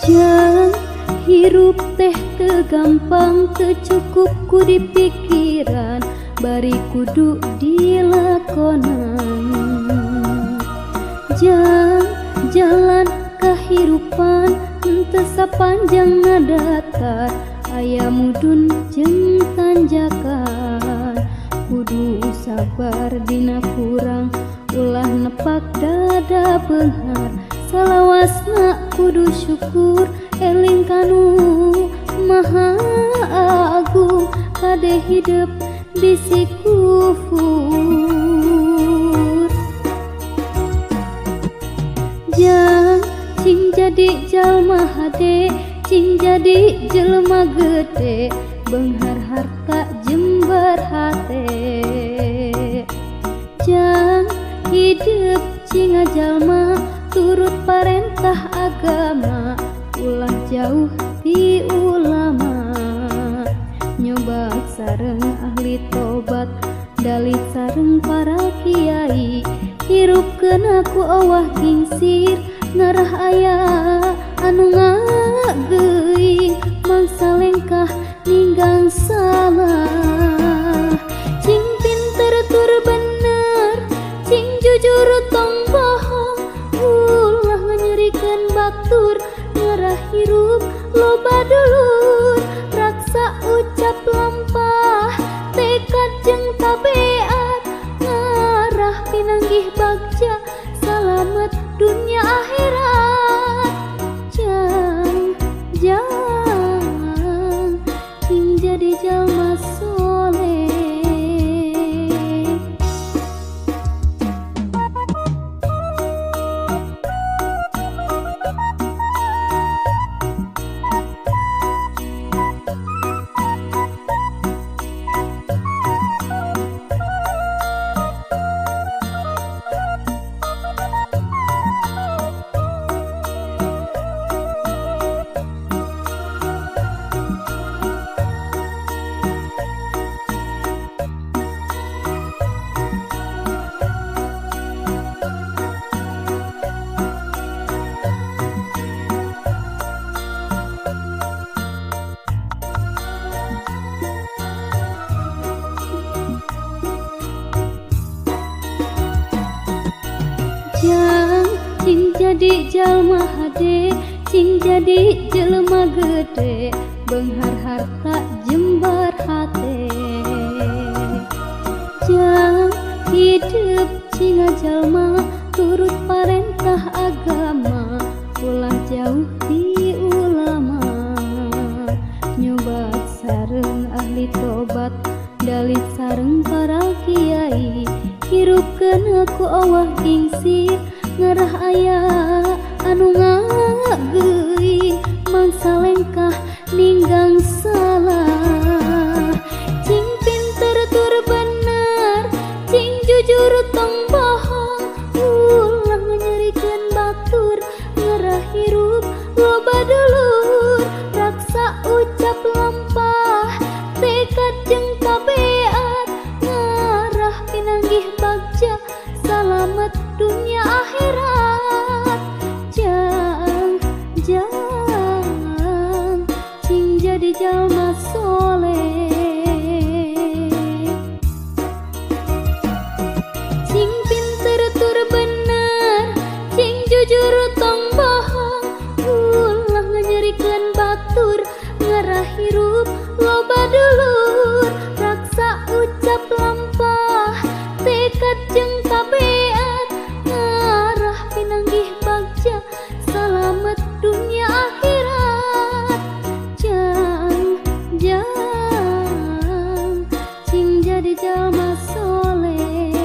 Jang hirup teh teu gampang teu cukup ku di pikiran bari kudu dilakonan. Jang jalan kahirupan henteu sapanjang ngadatar aya mudun jeung tanjakan. Kudu sabar dina kurang ulah nepak dada beunghar. Salawasna kudu syukur eling kanu maha agung kade hidup bisi kufur. Jang cing jadi jalma hade cing jadi jelema gede beunghar harta jembar hate. Jang hidup cing jalma turut parentah agama ulah jauh ti ulama. Nyoba sareng ahli tobat dalit sareng para kiai hirupkeun aku awah gingsir ngarah aya anu ngageuing mangsa lengkah ninggang salah. Cing pinter tur bener cing jujur tong bohong ulah nganyerikeun batur ngarah hirup loba dulur raksa ucap lampah tekad jeung tabeat ngarah pinanggih bagja salamet dunia akhirat. Jang cing jadi jalma soleh. Jang cing jadi jalma hade cing jadi jelema gede beunghar harta jembar hate. Jang hidup cing jalma turut parentah agama ulah jauh ti ulama. Nyoba sareng ahli tobat dalit sareng para kiai hirupkeun aku awah gingsir ngarah aya anu ngageuing mangsa lengkah ninggang salah. Cing pinter tur bener cing jujur tong bohong ulah nganyerikeun batur ngarah hirup loba dulur raksa ucap lampah tekad jeung tabeat ngarah pinanggih bagja salamet dunia akhirat. Jang cing jadi jalma soleh. Cing pinter tur bener cing jujur tong bohong ulah nganyerikeun batur ngarah hirup loba dulur raksa ucap lampah tekad jeung tabeat ngarah pinanggih bagja salamet dunia akhirat. Jang cing jadi jalma soleh.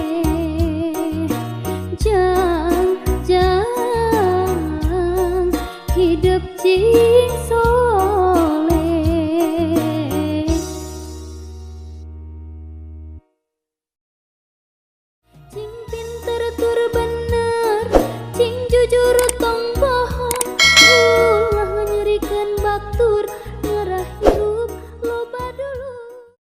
Jang hidup cing